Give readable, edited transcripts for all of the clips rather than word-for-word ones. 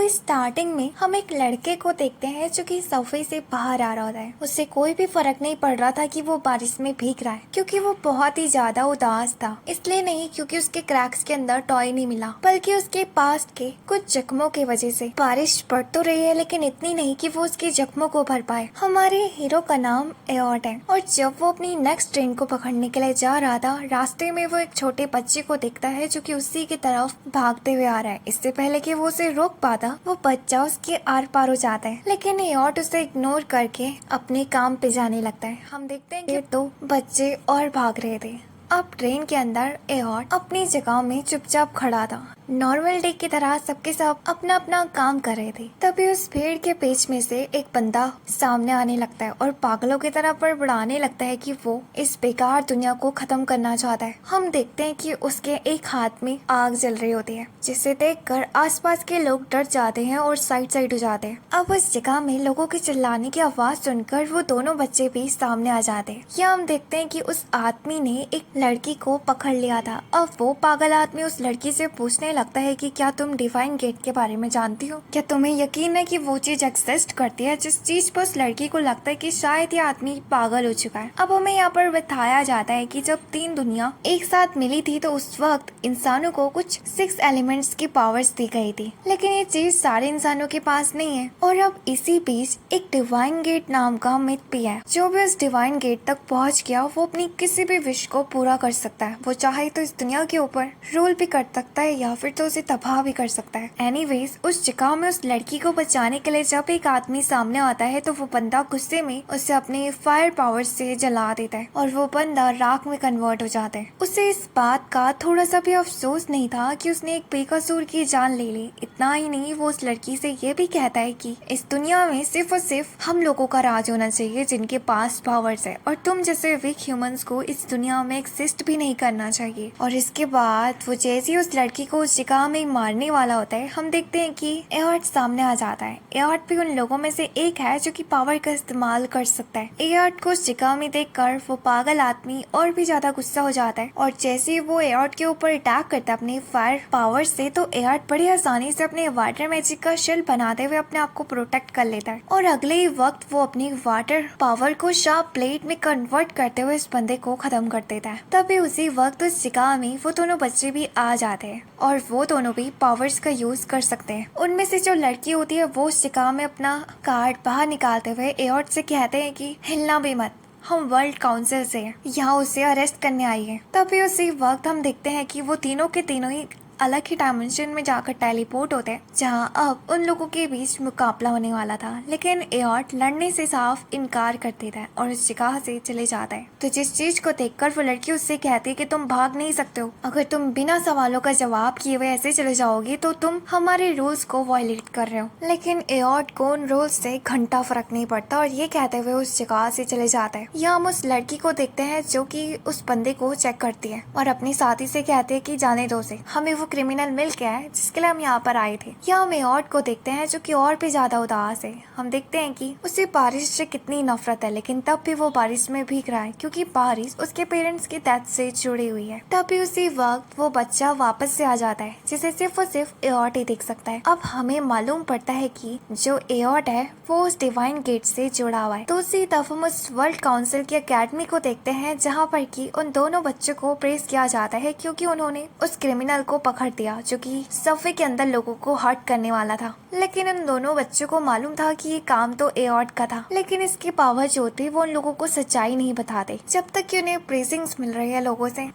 Starting में हम एक लड़के को देखते हैं जो कि सोफे से बाहर आ रहा होता है। उससे कोई भी फर्क नहीं पड़ रहा था कि वो बारिश में भीग रहा है, क्योंकि वो बहुत ही ज्यादा उदास था। इसलिए नहीं क्योंकि उसके क्रैक्स के अंदर टॉय नहीं मिला, बल्कि उसके पास्ट के कुछ जख्मों की वजह से। बारिश पड़ तो रही है लेकिन इतनी नहीं कि वो उसके जख्मों को भर पाए। हमारे हीरो का नाम एयॉर्ट है, और जब वो अपनी नेक्स्ट ट्रेन को पकड़ने के लिए जा रहा था, रास्ते में वो एक छोटे बच्चे को देखता है जो कि उसी की तरफ भागते हुए आ रहा है। इससे पहले कि वो उसे रोक पाता, वो बच्चा उसके आर पार हो जाता है, लेकिन एयॉर्ट उसे इग्नोर करके अपने काम पे जाने लगता है। हम देखते हैं कि तो बच्चे और भाग रहे थे। अब ट्रेन के अंदर एयॉर्ट अपनी जगह में चुपचाप खड़ा था। नॉर्मल डे की तरह सबके सब अपना अपना काम कर रहे थे। तभी उस भीड़ के बीच में से एक बंदा सामने आने लगता है और पागलों की तरह बड़बड़ाने लगता है कि वो इस बेकार दुनिया को खत्म करना चाहता है। हम देखते हैं कि उसके एक हाथ में आग जल रही होती है, जिसे देखकर आसपास के लोग डर जाते हैं और साइड हो जाते हैं। अब उस जगह में लोगों की चिल्लाने की आवाज सुनकर वो दोनों बच्चे भी सामने आ जाते हैं। यहाँ हम देखते हैं कि उस आदमी ने एक लड़की को पकड़ लिया था। अब वो पागल आदमी उस लड़की से पूछने लगता है कि क्या तुम डिवाइन गेट के बारे में जानती हो? क्या तुम्हें यकीन है कि वो चीज एग्जिस्ट करती है जिस चीज पर उस लड़की को लगता है कि शायद ये आदमी पागल हो चुका है। अब हमें यहाँ पर बताया जाता है कि जब तीन दुनिया एक साथ मिली थी तो उस वक्त इंसानों को कुछ 6 एलिमेंट्स की पावर्स दी गई थी, लेकिन ये चीज सारे इंसानों के पास नहीं है। और अब इसी बीच एक डिवाइन गेट नाम का मिथ भी है। जो भी उस डिवाइन गेट तक पहुँच गया वो अपनी किसी भी विश को पूरा कर सकता है। वो चाहे तो इस दुनिया के ऊपर रूल भी कर सकता है या फिर तो उसे तबाह भी कर सकता है। एनीवेज, उस जगह में उस लड़की को बचाने के लिए जब एक आदमी सामने आता है तो वो बंदा गुस्से में उसे अपने फायर पावर से जला देता है और वो बंदा राख में कन्वर्ट हो जाता है। उसे इस बात का थोड़ा सा भी अफसोस नहीं था कि उसने एक बेकसूर की जान ले ली। इतना ही नहीं, वो उस लड़की से ये भी कहता है कि इस दुनिया में सिर्फ और सिर्फ हम लोगों का राज होना चाहिए जिनके पास पावर्स है, और तुम जैसे वीक ह्यूमंस को इस दुनिया में एग्जिस्ट भी नहीं करना चाहिए। और इसके बाद वो जैसे ही उस लड़की को उस जगह में मारने वाला होता है, हम देखते हैं कि एयॉर्ट सामने आ जाता है। एयॉर्ट भी उन लोगों में से एक है जो कि पावर का इस्तेमाल कर सकता है। एयॉर्ट को उस जगह में देखकर वो पागल आदमी और भी ज्यादा गुस्सा हो जाता है, और जैसे ही वो एयॉर्ट के ऊपर अटैक करता है अपने फायर पावर से, तो एयॉर्ट बड़ी आसानी से अपने वाटर मैजिक का शेल बनाते हुए अपने आप को प्रोटेक्ट कर लेता है, और अगले ही वक्त वो अपनी वाटर पावर को शार्प ब्लेड में कन्वर्ट करते हुए इस बंदे को खत्म कर देता है। तभी उसी वक्त उस जगह में वो दोनों बच्चे भी आ जाते हैं और वो दोनों भी पावर्स का यूज कर सकते हैं। उनमें से जो लड़की होती है वो उस जगह में अपना कार्ड बाहर निकालते हुए एयॉर्ट से कहते हैं कि हिलना भी मत, हम वर्ल्ड काउंसिल से यहाँ उसे अरेस्ट करने आई है। तभी उसी वक्त हम देखते हैं कि वो तीनों के तीनों ही अलग ही डायमेंशन में जाकर टेलीपोर्ट होते हैं, जहाँ अब उन लोगों के बीच मुकाबला होने वाला था। लेकिन एयॉर्ट लड़ने से साफ इनकार कर देता है और उस जगह से चले जाता है। तो जिस चीज को देखकर वो लड़की उससे कहती है कि तुम भाग नहीं सकते हो, अगर तुम बिना सवालों का जवाब किए हुए ऐसे चले जाओगे तो तुम हमारे रूल्स को वायलेट कर रहे हो। लेकिन एयॉर्ट को उन रूल्स से घंटा फर्क नहीं पड़ता और ये कहते हुए उस जगह से चले जाता है। यहाँ हम उस लड़की को देखते हैं जो कि उस बंदे को चेक करती है और अपने साथी से कहते हैं कि जाने दो उसे, हमें वो क्रिमिनल मिल गया है जिसके लिए हम यहाँ पर आए थे। यहाँ हम एयॉर्ट को देखते हैं जो कि और भी ज्यादा उदास है। हम देखते हैं कि उसे बारिश से कितनी नफरत है, लेकिन तब भी वो बारिश में भीग रहा है क्योंकि बारिश उसके पेरेंट्स की डेथ से जुड़ी हुई है। तभी उसी वक्त वो बच्चा वापस से आ जाता है जिसे सिर्फ और सिर्फ एयॉर्ट ही देख सकता है। अब हमें मालूम पड़ता है कि जो एयॉर्ट है वो उस डिवाइन गेट से जुड़ा हुआ है। तो उसी तरफ हम उस वर्ल्ड काउंसिल की अकेडमी को देखते हैं जहाँ पर कि उन दोनों बच्चों को प्रेज किया जाता है क्योंकि उन्होंने उस क्रिमिनल को पकड़ दिया जो कि सबवे के अंदर लोगों को हर्ट करने वाला था। लेकिन उन दोनों बच्चों को मालूम था कि ये काम तो एयॉर्ट का था, लेकिन इसके बावजूद भी वो उन लोगों को सच्चाई नहीं बताते जब तक कि उन्हें प्रेजिंग्स मिल रही है लोगों से।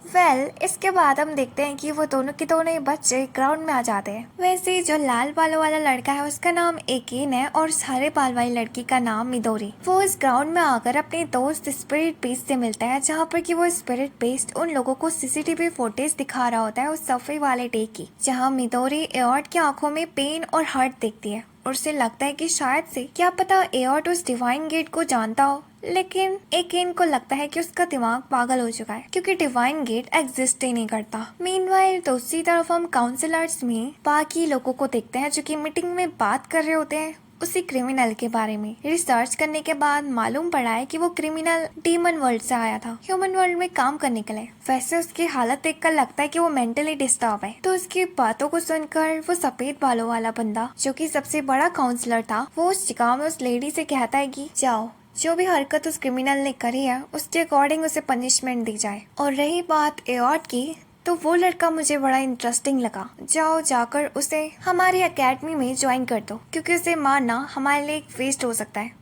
इसके बाद हम देखते हैं कि वो दोनों के दोनों बच्चे ग्राउंड में आ जाते हैं। वैसे जो लाल बालों वाला लड़का है उसका नाम एकिन है और हरे बाल वाली लड़की का नाम मिदोरी। वो इस ग्राउंड में आकर अपने दोस्त स्पिरिट बीस्ट से मिलता है, जहाँ पर कि वो स्पिरिट बीस्ट उन लोगों को सीसीटीवी फुटेज दिखा रहा होता है उस सफे वाले डे की, जहाँ मिदोरी एयॉर्ट की आंखों में पेन और हर्ट देखती है और उसे लगता है कि शायद से क्या पता एयॉर्ट उस डिवाइन गेट को जानता हो लेकिन एकेन को लगता है कि उसका दिमाग पागल हो चुका है क्योंकि डिवाइन गेट एग्जिस्ट ही नहीं करता। मीनवाइल दूसरी तरफ हम काउंसलर्स में बाकी लोगों को देखते हैं जो कि मीटिंग में बात कर रहे होते हैं उसी क्रिमिनल के बारे में। रिसर्च करने के बाद मालूम पड़ा है कि वो क्रिमिनल डीमन वर्ल्ड से आया था ह्यूमन वर्ल्ड में काम करने के लिए। वैसे उसकी हालत देखकर लगता है कि वो मेंटली डिस्टर्ब है। तो उसकी बातों को सुनकर वो सफेद बालों वाला बंदा जो कि सबसे बड़ा काउंसलर था वो उस जगह में उस लेडी से कहता है कि जाओ, जो भी हरकत उस क्रिमिनल ने करी है उसके अकॉर्डिंग उसे पनिशमेंट दी जाए। और रही बात एयॉट की, तो वो लड़का मुझे बड़ा इंटरेस्टिंग लगा। जाओ जाकर उसे हमारी एकेडमी में ज्वाइन कर दो क्योंकि उसे मारना हमारे लिए एक वेस्ट हो सकता है।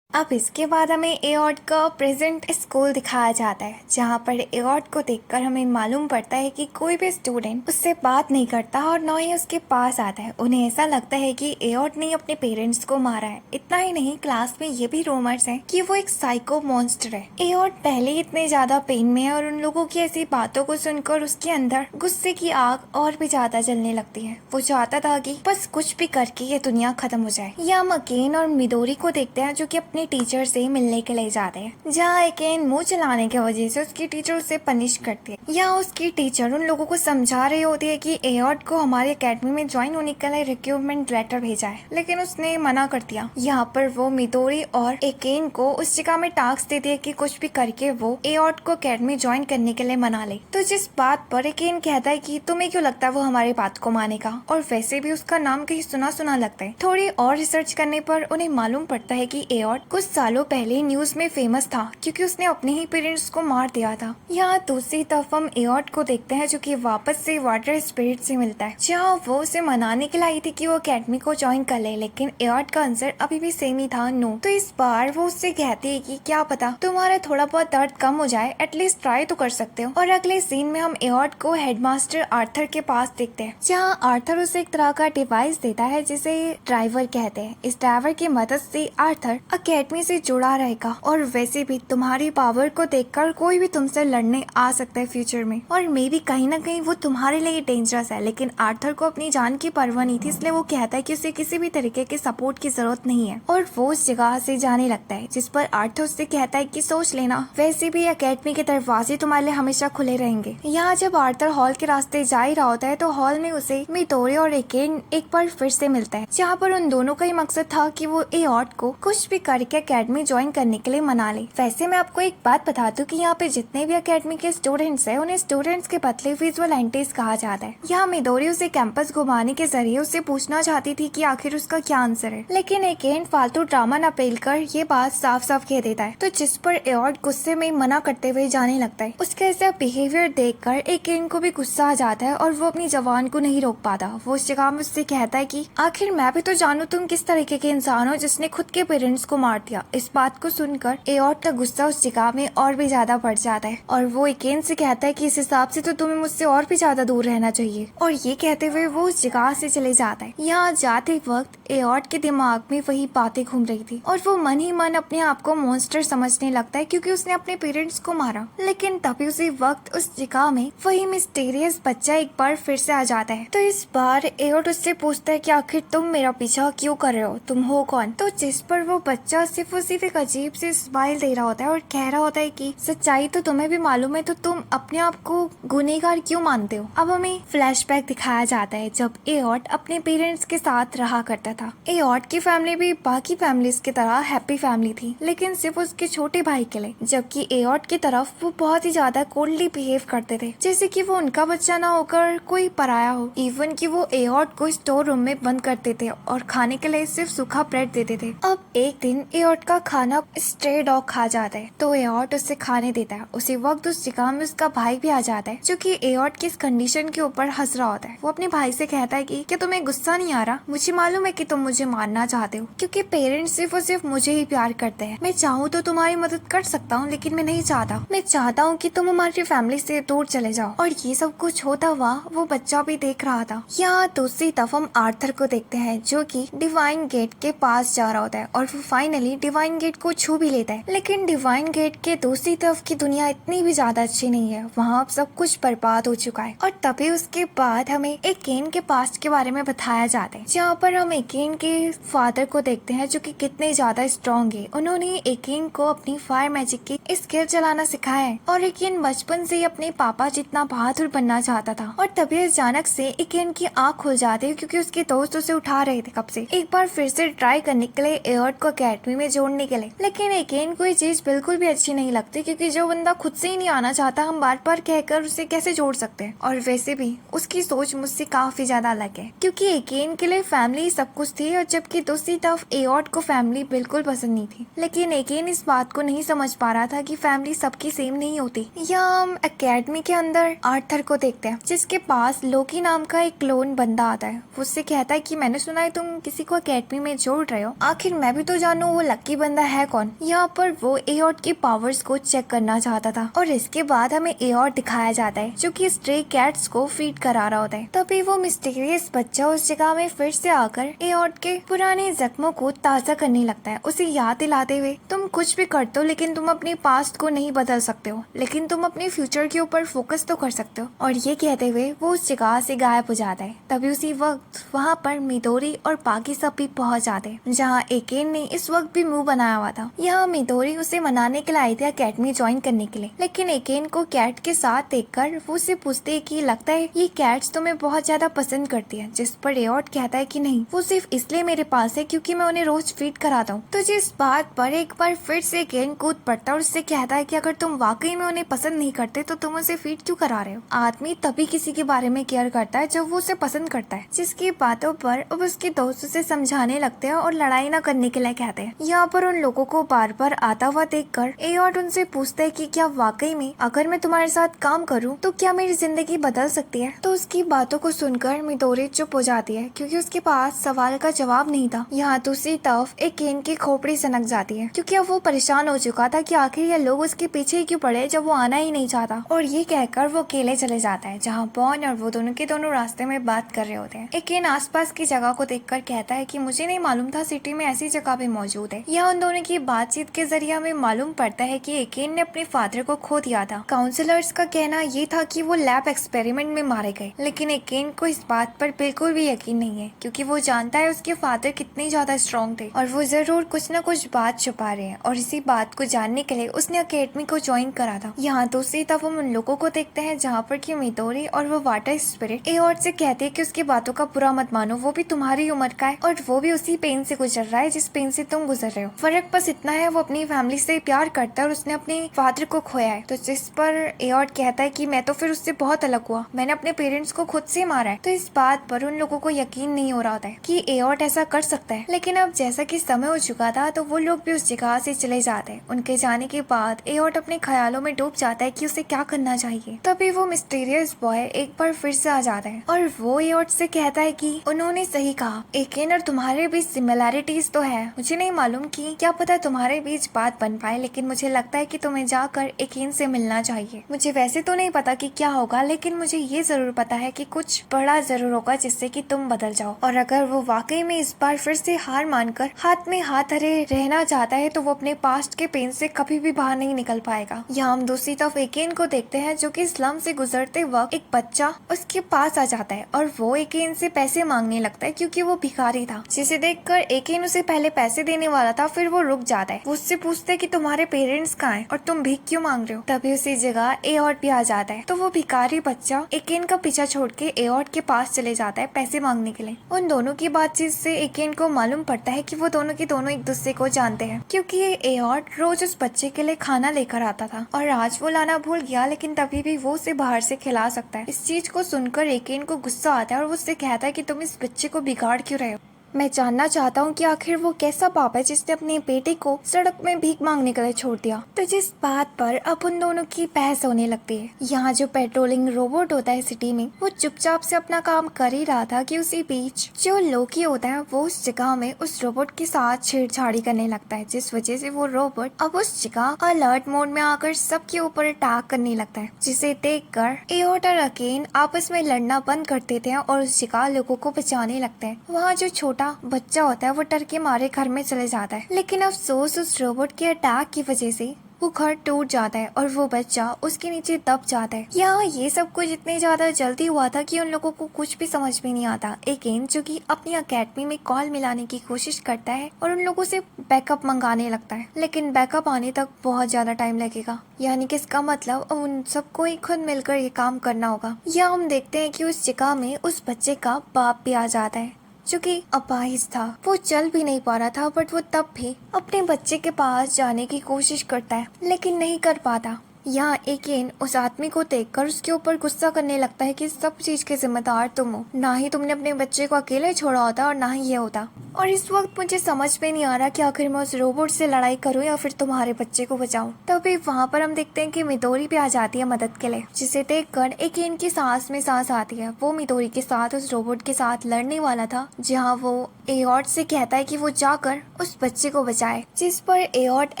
अब इसके बाद हमें एयॉट का प्रेजेंट स्कूल दिखाया जाता है जहाँ पर एयॉट को देखकर हमें मालूम पड़ता है कि कोई भी स्टूडेंट उससे बात नहीं करता और न ही उसके पास आता है। उन्हें ऐसा लगता है कि एयॉट ने अपने पेरेंट्स को मारा है। इतना ही नहीं, क्लास में ये भी रूमर्स है कि वो एक साइको मॉन्स्टर है। एयॉट पहले ही इतने ज्यादा पेन में है और उन लोगों की ऐसी बातों को सुनकर उसके अंदर गुस्से की आग और भी ज्यादा जलने लगती है। वो चाहता था कि बस कुछ भी करके ये दुनिया खत्म हो जाए। या हम अकेन और मिडोरी को देखते हैं जो कि अपने टीचर से मिलने के लिए जाते हैं, जहाँ अकेन मुंह चलाने की वजह से उसकी टीचर उसे पनिश करती है। या उसकी टीचर उन लोगों को समझा रही होती है कि एयॉट को हमारी एकेडमी में ज्वाइन होने के लिए रिक्रूटमेंट लेटर भेजा है, लेकिन उसने मना कर दिया। यहाँ पर वो मिडोरी और अकेन को उस जगह में टास्क देती है कि कुछ भी करके वो एयॉट को एकेडमी ज्वाइन करने के लिए मना ले। तो जिस बात पर अकेन कहता है कि तुम्हें क्यों लगता है वो हमारी बात को मानेगा, और वैसे भी उसका नाम कहीं सुना सुना लगता है। थोड़ी और रिसर्च करने पर उन्हें मालूम पड़ता है कि एयॉट कुछ सालों पहले न्यूज में फेमस था क्योंकि उसने अपने ही पेरेंट्स को मार दिया था। यहाँ दूसरी तरफ हम एयॉट को देखते हैं जो कि वापस से वाटर स्पिरिट से मिलता है, जहाँ वो उसे मनाने के लिए आई थी कि वो एकेडमी को ज्वाइन कर ले, लेकिन एयॉट का आंसर अभी भी सेम ही था, नो। तो इस बार वो उससे कहती है कि क्या पता तुम्हारा थोड़ा बहुत दर्द कम हो जाए, एटलीस्ट ट्राई तो कर सकते हो। और अगले सीन में हम एयॉट को हेडमास्टर आर्थर के पास देखते हैं, जहाँ आर्थर उसे एक तरह का डिवाइस देता है जिसे ड्राइवर कहते हैं। इस ड्राइवर की मदद से आर्थर एकेडमी से जुड़ा रहेगा, और वैसे भी तुम्हारी पावर को देखकर कोई भी तुमसे लड़ने आ सकता है फ्यूचर में, और मे भी कहीं ना कहीं वो तुम्हारे लिए डेंजरस है। लेकिन आर्थर को अपनी जान की परवाह नहीं थी, इसलिए वो कहता है कि उसे किसी भी तरीके के सपोर्ट की जरूरत नहीं है, और वो उस जगह से जाने लगता है। जिस पर आर्थर उससे कहता है कि सोच लेना, वैसे भी एकेडमी के दरवाजे तुम्हारे लिए हमेशा खुले रहेंगे। यहाँ जब आर्थर हॉल के रास्ते जा ही रहा होता है तो हॉल में उसे मिडोरी और अकेन एक बार फिर से मिलता है, जहाँ पर उन दोनों का ही मकसद था कि वो एयॉट को कुछ भी करके एकेडमी ज्वाइन करने के लिए मना ले। वैसे मैं आपको एक बात बता दूं कि यहाँ पे जितने भी एकेडमी के स्टूडेंट्स हैं उन्हें स्टूडेंट्स के बदले विजुअलाइटिस्ट कहा जाता है। यहाँ मिडोरी उसे कैंपस घुमाने के जरिए उससे पूछना चाहती थी कि आखिर उसका क्या आंसर है, लेकिन अकेन फालतू ड्रामा न पेल कर ये बात साफ साफ कह देता है। तो जिस पर एयॉट गुस्से में मना करते हुए जाने लगता है। उसका ऐसा बिहेवियर देखकर अकेन को भी गुस्सा आ जाता है और वो अपनी जबान को नहीं रोक पाता। वो उस जगह में उससे कहता है कि आखिर मैं भी तो जानू तुम किस तरीके के इंसान हो जिसने खुद के पेरेंट्स को मार दिया। इस बात को सुनकर एयॉट का गुस्सा उस जगह में और भी ज्यादा बढ़ जाता है, और वो अकेन से कहता है कि इस हिसाब से तो तुम्हें मुझसे और भी ज्यादा दूर रहना चाहिए, और ये कहते हुए वो उस जगह से चले जाता है। यहाँ जाते वक्त एयॉट के दिमाग में वही बातें घूम रही थी, और वो मन ही मन अपने आप को मॉन्स्टर समझने लगता है क्योंकि उसने अपने पेरेंट्स को मारा। लेकिन तभी उसी वक्त उस जगह में वही मिस्टीरियस बच्चा एक बार फिर से आ जाता है। तो इस बार एयॉट उससे पूछता है कि आखिर तुम मेरा पीछा क्यों कर रहे हो, तुम हो कौन? तो जिस पर वो बच्चा सिर्फ एक अजीब से स्माइल दे रहा होता है और कह रहा होता है कि सच्चाई तो तुम्हें भी मालूम है, तो तुम अपने आप को गुनहगार क्यों मानते हो? अब हमें फ्लैशबैक दिखाया जाता है जब एयॉट अपने पेरेंट्स के साथ रहा करता था। एयॉट की फैमिली भी बाकी फैमिलीज की तरह हैप्पी फैमिली थी, लेकिन सिर्फ उसके छोटे भाई के लिए, जबकि एयॉट की तरफ वो बहुत ही ज्यादा कोल्डली बिहेव करते थे, जैसे कि वो उनका बच्चा ना होकर कोई पराया हो। इवन कि वो एयॉट को स्टोर रूम में बंद करते थे और खाने के लिए सिर्फ सूखा ब्रेड देते थे। अब एक दिन एयॉट का खाना स्ट्रे डॉग खा जाता है, तो एयॉट उससे खाने देता है। उसी वक्त उस जगह में उसका भाई भी आ जाता है, जो कि एयॉट की इस कंडीशन के ऊपर हंस रहा होता है। वो अपने भाई से कहता है कि क्या तुम्हें गुस्सा नहीं आ रहा? मुझे मालूम है कि तुम मुझे मारना चाहते हो, क्योंकि पेरेंट्स सिर्फ और सिर्फ मुझे ही प्यार करते हैं। मैं चाहूँ तो तुम्हारी मदद कर सकता हूँ, लेकिन मैं नहीं चाहता। मैं चाहता हूँ कि तुम हमारी फैमिली से दूर चले जाओ। और ये सब कुछ होता हुआ वो बच्चा भी देख रहा था। यहाँ दूसरी तरफ हम आर्थर को देखते हैं, जो कि डिवाइन गेट के पास जा रहा होता है, और वो फाइनली फाइनली डिवाइन गेट को छू भी लेता है। लेकिन डिवाइन गेट के दूसरी तरफ की दुनिया इतनी भी ज्यादा अच्छी नहीं है, वहाँ अब सब कुछ बर्बाद हो चुका है। और तभी उसके बाद हमें एकेन के पास्ट के बारे में बताया जाता है, जहाँ पर हम एकेन के फादर को देखते हैं जो कि कितने ज्यादा स्ट्रॉन्ग है। उन्होंने एकेन को अपनी फायर मैजिक की स्किल चलाना सिखाया है और एकेन बचपन से ही अपने पापा जितना बहादुर बनना चाहता था। और तभी अचानक से एकेन की आँख खुल जाती है क्योंकि उसके दोस्त उसे उठा रहे थे कब से, एक बार फिर से ट्राई करने के लिए एयर्ट को अकेडमी में जोड़ने के लिए। लेकिन एकेन को ये चीज बिल्कुल भी अच्छी नहीं लगती क्योंकि जो बंदा खुद से ही नहीं आना चाहता हम बार बार कहकर उसे कैसे जोड़ सकते हैं। और वैसे भी उसकी सोच मुझसे काफी ज्यादा अलग है क्योंकि एकेन के लिए फैमिली सब कुछ थी और जबकि दूसरी तरफ एयर्ट को फैमिली बिल्कुल पसंद नहीं थी। लेकिन एकेन इस बात को नहीं समझ पा रहा था कि फैमिली सबकी सेम नहीं होती। यहाँ हम अकेडमी के अंदर आर्थर को देखते हैं जिसके पास लोकी नाम का एक क्लोन बंदा आता है। वो उससे कहता है कि मैंने सुना है तुम किसी को अकेडमी में जोड़ रहे हो, आखिर मैं भी तो जानू वो लकी बंदा है कौन। यहाँ पर वो एयॉट की पावर्स को चेक करना चाहता था और इसके बाद हमें एयॉट दिखाया जाता है जो कि स्ट्रे कैट्स को फीड करा रहा होता है। तभी वो मिस्टीरियस बच्चा उस जगह में फिर से आकर एयॉट के पुराने जख्मों को ताजा करने लगता है, उसे याद दिलाते हुए तुम कुछ भी करते हो लेकिन तुम अपने पास्ट को नहीं बदल सकते हो, लेकिन तुम अपने फ्यूचर के ऊपर फोकस तो कर सकते हो। और ये कहते हुए वो उस जगह से गायब हो जाता है। तभी उसी वक्त वहाँ पर मिदोरी और बाकी सब भी पहुँच जाते हैं जहाँ एकेन ने इस वक्त भी मुंह बनाया हुआ था। यहाँ मिदोरी उसे मनाने के लिए आई थी अकेडमी ज्वाइन करने के लिए, लेकिन एकेन को कैट के साथ देखकर वो उसे पूछते है कि लगता है ये कैट्स तुम्हें बहुत ज्यादा पसंद करती है, जिस पर एयॉट कहता है कि नहीं, वो सिर्फ इसलिए मेरे पास है क्योंकि मैं उन्हें रोज फीड कराता हूँ। तो जिस बात पर एक बार फिर से एकेन कूद पड़ता है और उससे कहता है कि अगर तुम वाकई में उन्हें पसंद नहीं करते तो तुम उसे फीड क्यों करा रहे हो। आदमी तभी किसी के बारे में केयर करता है जब वो उसे पसंद करता है, जिसकी बातों पर अब उसके दोस्त उसे समझाने लगते हैं और लड़ाई न करने के लिए कहते हैं। यहाँ पर उन लोगों को बार बार आता हुआ देखकर एयॉट उनसे पूछता है कि क्या वाकई में अगर मैं तुम्हारे साथ काम करूँ तो क्या मेरी जिंदगी बदल सकती है। तो उसकी बातों को सुनकर मिदोरी चुप हो जाती है क्योंकि उसके पास सवाल का जवाब नहीं था। यहाँ दूसरी तरफ एकेन की खोपड़ी सनक जाती है क्योंकि अब वो परेशान हो चुका था कि आखिर ये लोग उसके पीछे ही क्यों पड़े जब वो आना ही नहीं चाहता। और ये कहकर वो अकेले चले जाता है जहाँ बॉन और वो दोनों के दोनों रास्ते में बात कर रहे होते हैं। एकेन आसपास की जगह को देखकर कहता है कि मुझे नहीं मालूम था सिटी में ऐसी जगह भी मौजूद है। यहाँ उन दोनों की बातचीत के जरिए हमें मालूम पड़ता है कि एकेन ने अपने फादर को खो दिया था। काउंसलर्स का कहना ये था कि वो लैब एक्सपेरिमेंट में मारे गए, लेकिन एकेन को इस बात पर बिल्कुल भी यकीन नहीं है क्योंकि वो जानता है उसके फादर कितने ज्यादा स्ट्रॉन्ग थे और वो जरूर कुछ न कुछ बात छुपा रहे हैं। और इसी बात को जानने के लिए उसने अकेडमी को ज्वाइन करा था। यहाँ दूसरी तरफ हम उन लोगों को देखते हैं जहाँ पर कि मिदोरी और वो वाटर स्पिरिट एयॉट से कहते हैं कि उसकी बातों का बुरा मत मानो, वो भी तुम्हारी उम्र का है और वो भी उसी पेन से गुजर रहा है जिस पेन से तुम गुजर रहे हो। फर्क बस इतना है वो अपनी फैमिली से प्यार करता है और उसने अपने फादर को खोया है। तो जिस पर एयॉट कहता है कि मैं तो फिर उससे बहुत अलग हुआ, मैंने अपने पेरेंट्स को खुद से मारा है। तो इस बात पर उन लोगों को यकीन नहीं हो रहा होता है कि एयॉट ऐसा कर सकता है। लेकिन अब जैसा कि समय हो चुका था तो वो लोग भी उस जगह से चले जाते हैं। उनके जाने के बाद एयॉट अपने ख्यालों में डूब जाता है कि उसे क्या करना चाहिए। तभी वो मिस्टीरियस बॉय एक बार फिर से आ जाता है और वो एयॉट से कहता है कि उन्होंने सही कहा, एकेन और तुम्हारे बीच सिमिलैरिटीज तो है, मुझे नहीं मालूम कि क्या पता तुम्हारे बीच बात बन पाए, लेकिन मुझे लगता है कि तुम्हें जाकर एकेन से मिलना चाहिए। मुझे वैसे तो नहीं पता कि क्या होगा, लेकिन मुझे ये जरूर पता है कि कुछ बड़ा जरूर होगा जिससे कि तुम बदल जाओ। और अगर वो वाकई में इस बार फिर से हार मानकर हाथ में हाथ धरे रहना चाहता है तो वो अपने पास्ट के पेन से कभी भी बाहर नहीं निकल पाएगा। यहाँ हम दूसरी तरफ एकेन को देखते हैं जो कि स्लम से गुजरते वक्त एक बच्चा उसके पास आ जाता है और वो एकेन से पैसे मांगने लगता है क्योंकि वो भिखारी था, जिसे देखकर एकेन उसे पहले पैसे देने वाला था, फिर वो रुक जाता है। वो उससे पूछते है कि तुम्हारे पेरेंट्स कहाँ हैं और तुम भीख क्यों मांग रहे हो। तभी उसी जगह एयॉट भी आ जाता है। तो वो भिखारी बच्चा एकेन का पीछा छोड़ के एयॉट के पास चले जाता है पैसे मांगने के लिए। उन दोनों की बातचीत से एकेन को मालूम पड़ता है कि वो दोनों के दोनों एक दूसरे को जानते हैं क्योंकि एयॉट रोज उस बच्चे के लिए खाना लेकर आता था और आज वो लाना भूल गया, लेकिन तभी भी वो उसे बाहर से खिला सकता है। इस चीज को सुनकर एकेन को गुस्सा आता है और वो उससे कहता है कि तुम इस बच्चे को बिगाड़ क्यों रहे हो। मैं जानना चाहता हूँ कि आखिर वो कैसा पाप है जिसने अपने बेटे को सड़क में भीख मांगने के लिए छोड़ दिया। तो जिस बात पर अब उन दोनों की बहस होने लगती है। यहाँ जो पेट्रोलिंग रोबोट होता है सिटी में, वो चुपचाप से अपना काम कर ही रहा था कि उसी बीच जो लोकी होता है वो उस जगह में उस रोबोट के साथ छेड़छाड़ी करने लगता है, जिस वजह से वो रोबोट अब उस जगह अलर्ट मोड में आकर सबके ऊपर अटैक करने लगता है, जिसे देखकर एयॉट और अकेन आपस में लड़ना बंद कर देते हैं और उस जगह लोगों को बचाने लगते हैं। वहाँ जो छोटे छोटा बच्चा होता है वो डर के मारे घर में चले जाता है, लेकिन अफसोस उस रोबोट के अटैक की वजह से वो घर टूट जाता है और वो बच्चा उसके नीचे दब जाता है। यहाँ ये सब कुछ इतने ज्यादा जल्दी हुआ था कि उन लोगों को कुछ भी समझ में नहीं आता। एक एन जो कि अपनी अकेडमी में कॉल मिलाने की कोशिश करता है और उन लोगों से बैकअप मंगाने लगता है, लेकिन बैकअप आने तक बहुत ज्यादा टाइम लगेगा। यानी कि इसका मतलब अब उन सबको ही खुद मिलकर ये काम करना होगा। यहाँ हम देखते हैं कि उस जगह में उस बच्चे का बाप भी आ जाता है जो कि अपाहिज था। वो चल भी नहीं पा रहा था, बट वो तब भी अपने बच्चे के पास जाने की कोशिश करता है लेकिन नहीं कर पाता। यहाँ एकेन उस आदमी को देखकर उसके ऊपर गुस्सा करने लगता है कि सब चीज के जिम्मेदार तुम हो, ना ही तुमने अपने बच्चे को अकेले छोड़ा होता और ना ही ये होता। और इस वक्त मुझे समझ में नहीं आ रहा कि आखिर मैं उस रोबोट से लड़ाई करूं या फिर तुम्हारे बच्चे को बचाऊं। तभी वहाँ पर हम देखते हैं कि मिदोरी भी आ जाती है मदद के लिए, जिसे देखकर एकेन की सांस में सांस आती है। वो मिदोरी के साथ उस रोबोट के साथ लड़ने वाला था, जहाँ वो एयॉट से कहता है कि वो जाकर उस बच्चे को बचाए, जिस पर एयॉट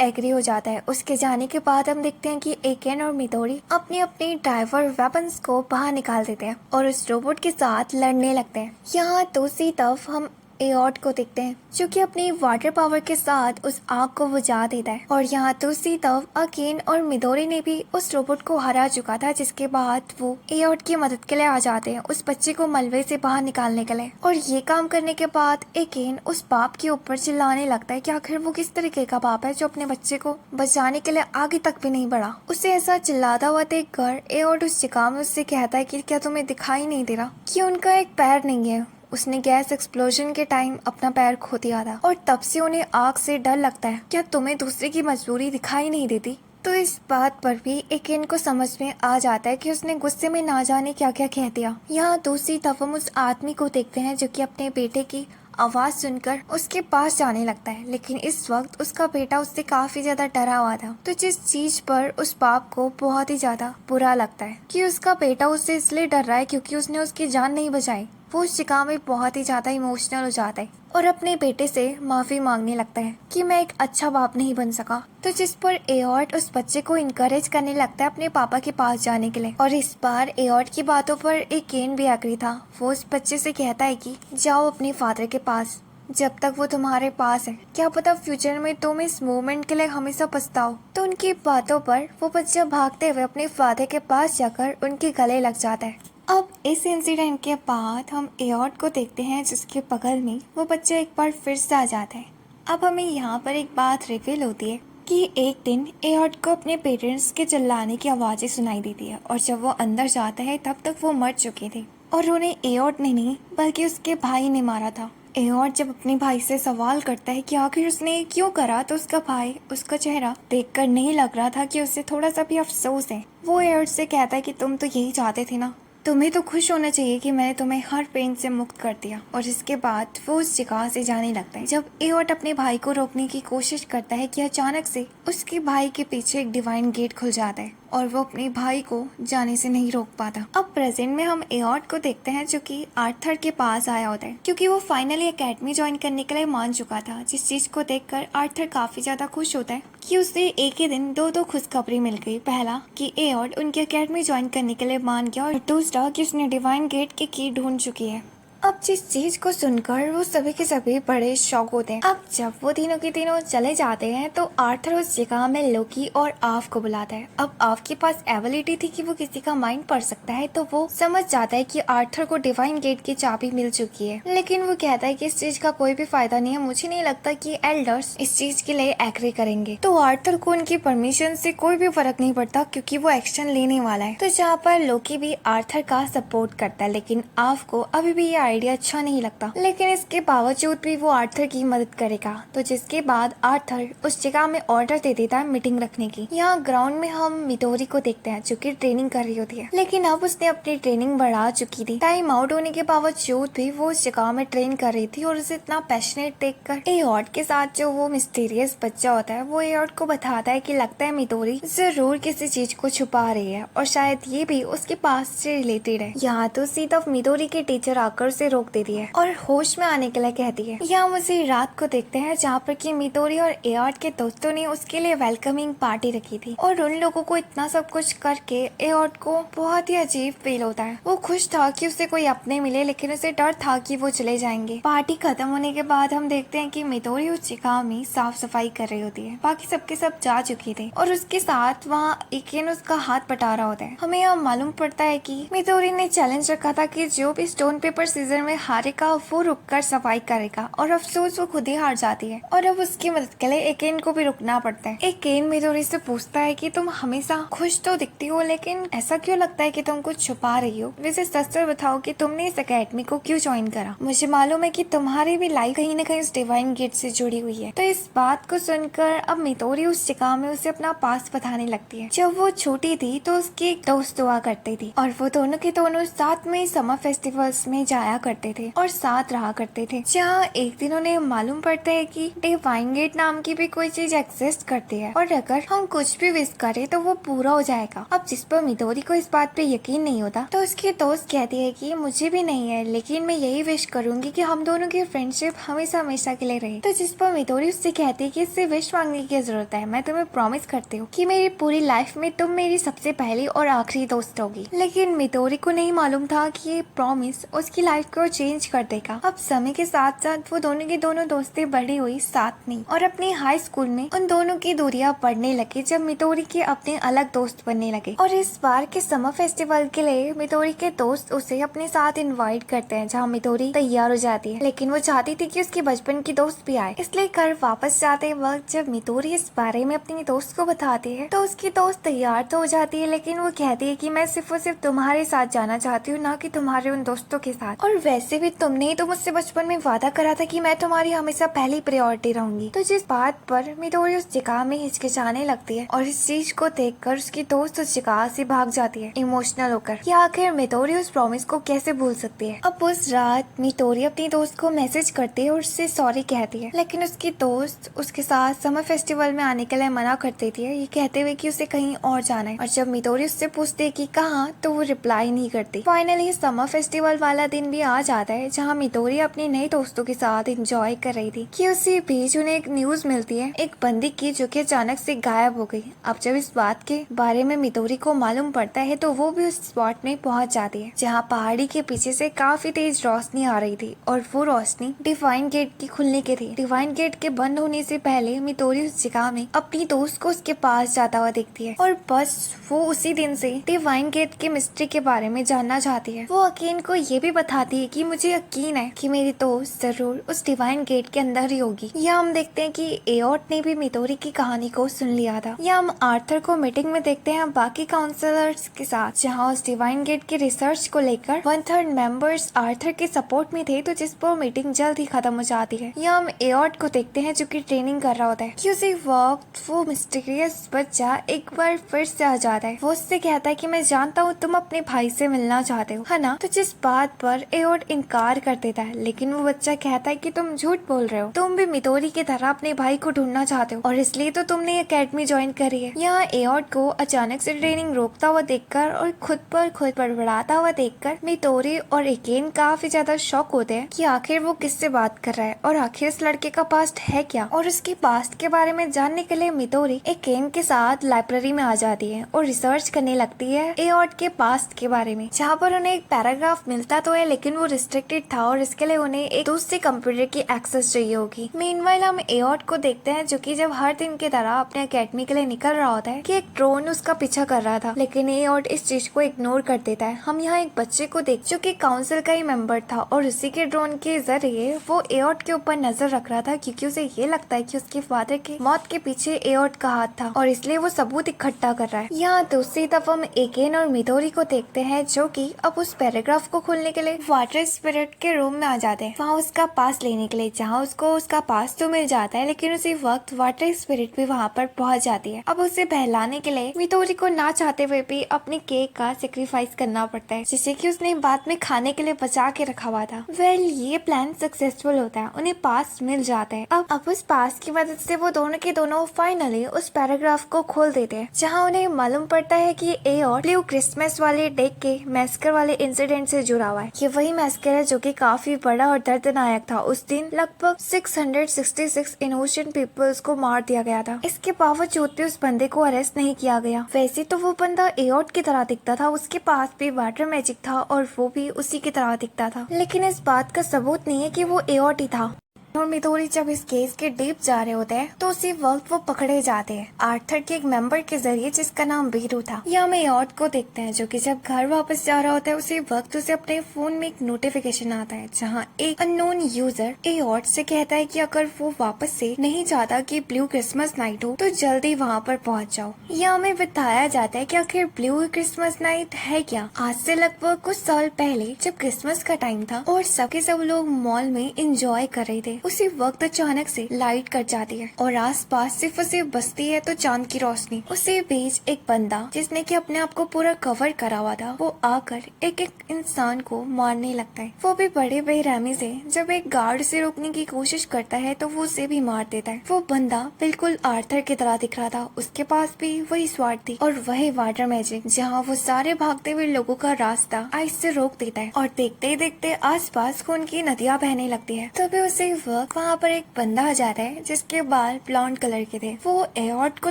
एग्री हो जाता है। उसके जाने के बाद हम देखते हैं कि एकेन और मिदोरी अपने अपने ड्राइवर वेपन्स को बाहर निकाल देते हैं और उस रोबोट के साथ लड़ने लगते हैं। यहाँ दूसरी तरफ हम एयॉट को देखते हैं जो कि अपनी वाटर पावर के साथ उस आग को बुझा देता है। और यहाँ दूसरी तरफ अकेन और मिदोरी ने भी उस रोबोट को हरा चुका था, जिसके बाद वो एयॉट की मदद के लिए आ जाते हैं उस बच्चे को मलबे से बाहर निकालने के लिए। और ये काम करने के बाद अकेन उस बाप के ऊपर चिल्लाने लगता है कि आखिर वो किस तरीके का बाप है जो अपने बच्चे को बचाने के लिए आगे तक भी नहीं बढ़ा। उसे ऐसा चिल्लाता हुआ देखकर एयॉट उस जगह में उससे कहता है कि क्या तुम्हें दिखाई नहीं दे रहा कि उनका एक पैर नहीं है। उसने गैस एक्सप्लोजन के टाइम अपना पैर खो दिया था और तब से उन्हें आग से डर लगता है। क्या तुम्हें दूसरे की मजबूरी दिखाई नहीं देती? तो इस बात पर भी एकेन को समझ में आ जाता है कि उसने गुस्से में ना जाने क्या क्या कह दिया। यहाँ दूसरी तरफ हम उस आदमी को देखते हैं जो कि अपने बेटे की आवाज सुनकर उसके पास जाने लगता है, लेकिन इस वक्त उसका बेटा उससे काफी ज्यादा डरा हुआ था। तो जिस चीज पर उस बाप को बहुत ही ज्यादा बुरा लगता है कि उसका बेटा उससे इसलिए डर रहा है क्योंकि उसने उसकी जान नहीं बचाई, वो उस जगह में बहुत ही ज्यादा इमोशनल हो जाता है और अपने बेटे से माफी मांगने लगता है कि मैं एक अच्छा बाप नहीं बन सका। तो जिस पर एयॉट उस बच्चे को इनकरेज करने लगता है अपने पापा के पास जाने के लिए। और इस बार एयॉट की बातों पर एकेन भी एग्री था। वो उस बच्चे से कहता है कि जाओ अपने फादर के पास, जब तक वो तुम्हारे पास है, क्या पता फ्यूचर में तुम इस मूवमेंट के लिए हमेशा पछताओ। तो उनकी बातों पर वो बच्चा भागते हुए अपने फादर के पास जाकर उनके गले लग जाता है। अब इस इंसिडेंट के बाद हम एयॉट को देखते हैं जिसके बगल में वो बच्चा एक बार फिर से आ जाता है। अब हमें यहाँ पर एक बात रिवील होती है कि एक दिन एयॉट को अपने पेरेंट्स के चिल्लाने की आवाजें सुनाई देती है और जब वो अंदर जाता है तब तक वो मर चुके थे और उन्हें एयॉट ने नहीं बल्कि उसके भाई ने मारा था। एयॉट जब अपने भाई से सवाल करता है कि आखिर उसने क्यों करा, तो उसका भाई उसका चेहरा देखकर नहीं लग रहा था कि उसे थोड़ा सा भी अफसोस है। वो एयॉट से कहता है कि तुम तो यही चाहते थे ना, तुम्हें तो खुश होना चाहिए कि मैंने तुम्हें हर पेन से मुक्त कर दिया। और इसके बाद वो उस जगह से जाने लगता है। जब एयॉट अपने भाई को रोकने की कोशिश करता है कि अचानक से उसके भाई के पीछे एक डिवाइन गेट खुल जाता है और वो अपने भाई को जाने से नहीं रोक पाता। अब प्रेजेंट में हम एयॉट को देखते हैं जो कि आर्थर के पास आया होता है क्योंकि वो फाइनली एकेडमी ज्वाइन करने के लिए मान चुका था, जिस चीज को देखकर आर्थर काफी ज्यादा खुश होता है कि उसे एक ही दिन दो खुशखबरी मिल गई। पहला कि एयॉट उनकी एकेडमी ज्वाइन करने के लिए मान गया और दूसरा कि उसने डिवाइन गेट की की ढूंढ चुकी है। अब जिस चीज को सुनकर वो सभी के सभी बड़े शॉक होते हैं। अब जब वो तीनों के तीनों चले जाते हैं तो आर्थर उस जगह में लोकी और आव को बुलाता है। अब आव के पास एबिलिटी थी कि वो किसी का माइंड पढ़ सकता है, तो वो समझ जाता है कि आर्थर को डिवाइन गेट की चाबी मिल चुकी है, लेकिन वो कहता है कि इस चीज का कोई भी फायदा नहीं है। मुझे नहीं लगता कि एल्डर्स इस चीज के लिए एग्री करेंगे। तो आर्थर को उनकी परमिशन से कोई भी फर्क नहीं पड़ता क्योंकि वो एक्शन लेने वाला है। तो जहाँ पर लोकी भी आर्थर का सपोर्ट करता है, लेकिन आव को अभी भी ये आइडिया अच्छा नहीं लगता, लेकिन इसके बावजूद भी वो आर्थर की मदद करेगा। तो जिसके बाद आर्थर उस जगह में ऑर्डर दे देता है मीटिंग रखने की। यहाँ ग्राउंड में हम मिदोरी को देखते हैं जो कि ट्रेनिंग कर रही होती है, लेकिन अब उसने अपनी ट्रेनिंग बढ़ा चुकी थी। टाइम आउट होने के बावजूद भी वो उस जगह में ट्रेन कर रही थी और उसे इतना पैशनेट देखकर एयॉट के साथ जो वो मिस्टीरियस बच्चा होता है वो एयॉट को बताता है कि लगता है मिदोरी जरूर किसी चीज को छुपा रही है और शायद ये भी उसके पास से रिलेटेड है। यहाँ तो सीधा मिदोरी के टीचर आकर उसे रोक देती है और होश में आने के लिए कहती है। यहाँ हम उसी रात को देखते हैं जहाँ पर कि मितोरी और एओर्ड के दोस्तों ने उसके लिए वेलकमिंग पार्टी रखी थी और उन लोगों को इतना सब कुछ करके एओर्ड को बहुत ही अजीब फील होता है। वो खुश था कि उसे कोई अपने मिले, लेकिन उसे डर था कि वो चले जाएंगे। पार्टी खत्म होने के बाद हम देखते हैं कि मितोरी उस जगह में साफ सफाई कर रही होती है। बाकी सबके सब जा चुके थे और उसके साथ वहाँ एकेन उसका हाथ बटा रहा होता है। हमें यहाँ मालूम पड़ता है कि मितोरी ने चैलेंज रखा था कि जो भी स्टोन पेपर सीजर में हारेगा वो रुककर सफाई करेगा और अफसोस वो खुद ही हार जाती है और अब उसकी मदद के लिए एकेन को भी रुकना पड़ता है। एकेन मितोरी से पूछता है कि तुम हमेशा खुश तो दिखती हो, लेकिन ऐसा क्यों लगता है कि तुम कुछ छुपा रही हो? वैसे सच बताओ कि तुमने इस अकेडमी को क्यों ज्वाइन करा? मुझे मालूम है कि तुम्हारी भी लाइफ कहीं न कहीं इस डिवाइन गेट से जुड़ी हुई है। तो इस बात को सुनकर अब मितोरी उस जगह में उसे अपना पास बताने लगती है। जब वो छोटी थी तो उसकी एक दोस्त हुआ करती थी और वो दोनों के दोनों साथ में समर फेस्टिवल्स में जाया करते थे और साथ रहा करते थे। जहाँ एक दिन उन्हें मालूम पड़ता है कि डिवाइन गेट नाम की भी कोई चीज एग्जिस्ट करती है और अगर हम कुछ भी विश करें तो वो पूरा हो जाएगा। अब जिस पर मितोरी को इस बात पे यकीन नहीं होता तो उसकी दोस्त कहती है कि मुझे भी नहीं है, लेकिन मैं यही विश करूंगी कि हम दोनों की फ्रेंडशिप हमेशा हमेशा के लिए रहे। तो जिस पर मितोरी उससे कहती है कि इससे विश मांगने की जरूरत है, मैं तुम्हें प्रॉमिस करती हूँ कि मेरी पूरी लाइफ में तुम मेरी सबसे पहली और आखिरी दोस्त होगी। लेकिन मितोरी को नहीं मालूम था कि ये प्रॉमिस उसकी लाइफ को चेंज कर देगा। अब समय के साथ साथ वो दोनों की दोनों दोस्ती बढ़ी हुई साथ में और अपनी हाई स्कूल में उन दोनों की दूरियां बढ़ने लगी जब मितोरी के अपने अलग दोस्त बनने लगे। और इस बार के समर फेस्टिवल के लिए मितोरी के दोस्त उसे अपने साथ इनवाइट करते हैं, जहाँ मितोरी तैयार हो जाती है। लेकिन वो चाहती थी कि उसके बचपन की दोस्त भी आए, इसलिए घर वापस जाते वक्त जब मितोरी इस बारे में अपनी दोस्त को बताती है तो उसकी दोस्त तैयार तो हो जाती है, लेकिन वो कहती है कि मैं सिर्फ और सिर्फ तुम्हारे साथ जाना चाहती हूँ, ना कि तुम्हारे उन दोस्तों के साथ। और वैसे भी तुमने ही तो मुझसे बचपन में वादा करा था कि मैं तुम्हारी हमेशा पहली प्रायोरिटी रहूंगी। तो जिस बात पर मितोरी उस जगह में हिचकिचाने लगती है और इस चीज को देखकर उसकी दोस्त उस जगह से भाग जाती है इमोशनल होकर कि आखिर मितोरी उस प्रॉमिस को कैसे भूल सकती है। अब उस रात मितोरी अपनी दोस्त को मैसेज करती है और उससे सॉरी कहती है, लेकिन उसकी दोस्त उसके साथ समर फेस्टिवल में आने के लिए मना कर देती है, ये कहते हुए कि उसे कहीं और जाना है। और जब मितोरी उससे पूछती है कि कहाँ, तो वो रिप्लाई नहीं करती। फाइनली समर फेस्टिवल वाला दिन भी आ जाता है जहाँ मितोरी अपने नए दोस्तों के साथ एंजॉय कर रही थी कि उसी बीच उन्हें एक न्यूज मिलती है एक बंदी की, जो कि अचानक से गायब हो गई। अब जब इस बात के बारे में मितोरी को मालूम पड़ता है तो वो भी उस स्पॉट में पहुंच जाती है जहाँ पहाड़ी के पीछे से काफी तेज रोशनी आ रही थी और वो रोशनी डिवाइन गेट की खुलने की थी। डिवाइन गेट के बंद होने से पहले मितोरी उस जगह में अपनी दोस्त को उसके पास जाता हुआ देखती है और बस वो उसी दिन से डिवाइन गेट के मिस्ट्री के बारे में जानना चाहती है। वो अकीन को ये भी बताती है कि मुझे यकीन है कि मेरी दोस्त जरूर उस डिवाइन गेट के अंदर ही होगी। यहाँ हम देखते हैं कि एओर्ड ने भी मितोरी की कहानी को सुन लिया था। यहाँ हम आर्थर को मीटिंग में देखते हैं बाकी काउंसलर्स के साथ, जहाँ उस डिवाइन गेट के रिसर्च को लेकर 1/3 मेंबर्स आर्थर के सपोर्ट में थे, तो जिस पर मीटिंग जल्द ही खत्म हो जाती है। यहाँ हम एओर्ड को देखते हैं जो कि ट्रेनिंग कर रहा होता है कि उसी वक्त वो मिस्टीरियस बच्चा एक बार फिर से आ जाता है। वो उससे कहता है कि मैं जानता हूँ तुम अपने भाई से मिलना चाहते हो, है ना? तो जिस बात पर एओर्ड इनकार कर देता है, लेकिन वो बच्चा कहता है कि तुम झूठ बोल रहे हो, तुम भी मितोरी की तरह अपने भाई को ढूंढना चाहते हो और इसलिए तो तुमने अकेडमी ज्वाइन करी है। यहाँ एओर्ड को अचानक से ट्रेनिंग रोकता हुआ देखकर और खुद पर खुद बड़बड़ाता हुआ देखकर मितोरी और एकेन काफी ज्यादा शॉक होते हैं कि आखिर वो किससे बात कर रहा है और आखिर इस लड़के का पास्ट है क्या। और उसके पास्ट के बारे में जानने के लिए मितोरी एकेन के साथ लाइब्रेरी में आ जाती है और रिसर्च करने लगती है एओर्ड के पास्ट के बारे में, जहाँ पर उन्हें एक पैराग्राफ मिलता तो है लेकिन वो रिस्ट्रिक्टेड था और इसके लिए उन्हें एक दूसरे कंप्यूटर की एक्सेस चाहिए होगी। मीनवाइल हम एओर्ड को देखते हैं जो कि जब हर दिन की तरह अपने अकेडमी के लिए निकल रहा होता है कि एक ड्रोन उसका पीछा कर रहा था, लेकिन एओर्ड इस चीज को इग्नोर कर देता है। हम यहाँ एक बच्चे को देख जो कि काउंसिल का ही मेंबर था और उसी के ड्रोन के जरिए वो एओर्ड के ऊपर नजर रख रहा था क्योंकि उसे ये लगता है कि उसके फादर की मौत के पीछे एओर्ड का हाथ था और इसलिए वो सबूत इकट्ठा कर रहा है। यहाँ दूसरी तरफ हम एकेन और मितोरी को देखते हैं जो कि अब उस पैराग्राफ को खोलने के लिए वाटर स्पिरिट के रूम में आ जाते हैं, वहाँ उसका पास लेने के लिए, जहाँ उसको उसका पास तो मिल जाता है लेकिन उसी वक्त वाटर स्पिरिट भी वहाँ पर पहुँच जाती है। अब उसे बहलाने के लिए मितोरी को ना चाहते हुए भी अपने केक का सेक्रीफाइस करना पड़ता है, जिसे कि उसने बाद में खाने के लिए बचा के रखा हुआ था। ये प्लान सक्सेसफुल होता है, उन्हें पास मिल जाता है। अब उस पास की मदद से वो दोनों के दोनों फाइनली उस पैराग्राफ को खोल देते हैं, जहाँ उन्हें मालूम पड़ता है कि एओर्ड ब्लू क्रिसमस वाले डे के मैस्कर वाले इंसिडेंट से जुड़ा हुआ है। ये वही वही मैस्करा जो कि काफी बड़ा और दर्दनायक था। उस दिन लगभग 666 इनोसेंट पीपल्स को मार दिया गया था। इसके बावजूद भी उस बंदे को अरेस्ट नहीं किया गया। वैसे तो वो बंदा एओर्ट की तरह दिखता था, उसके पास भी वाटर मैजिक था और वो भी उसी की तरह दिखता था, लेकिन इस बात का सबूत नहीं है कि वो एओर्ट ही था। और मिथोरी जब इस केस के डीप जा रहे होते हैं तो उसी वक्त वो पकड़े जाते हैं आर्थर के एक मेंबर के जरिए जिसका नाम बीरू था। यहाँ हम एओर्ट को देखते हैं जो कि जब घर वापस जा रहा होता है उसी वक्त उसे अपने फोन में एक नोटिफिकेशन आता है जहाँ एक अननोन यूजर एओर्ट से कहता है कि अगर वो वापस से नहीं चाहता कि ब्लू क्रिसमस नाइट हो तो जल्दी वहाँ पर पहुँच जाओ। यहाँ हमें बताया जाता है कि आखिर ब्लू क्रिसमस नाइट है क्या। आज से लगभग कुछ साल पहले जब क्रिसमस का टाइम था और सबके सब लोग मॉल में इंजॉय कर रहे थे, उसी वक्त अचानक से लाइट कट जाती है और आसपास सिर्फ और सिर्फ बस्ती है तो चांद की रोशनी। उसी बीच एक बंदा जिसने कि अपने आप को पूरा कवर करा हुआ था वो आकर एक एक इंसान को मारने लगता है। वो भी बड़े बेरहमी से जब एक गार्ड से रोकने की कोशिश करता है तो वो उसे भी मार देता है। वो बंदा बिल्कुल आर्थर की तरह दिख रहा था, उसके पास भी वही स्वाड थी और वही वाटर मैजिक जहाँ वो सारे भागते हुए लोगों का रास्ता आइस से रोक देता है और देखते ही देखते आसपास खून की नदियाँ बहने लगती है। तभी उसी वक्त वहाँ पर एक बंदा आ जाता है जिसके बाल ब्लॉन्ड कलर के थे। वो एओर्ट को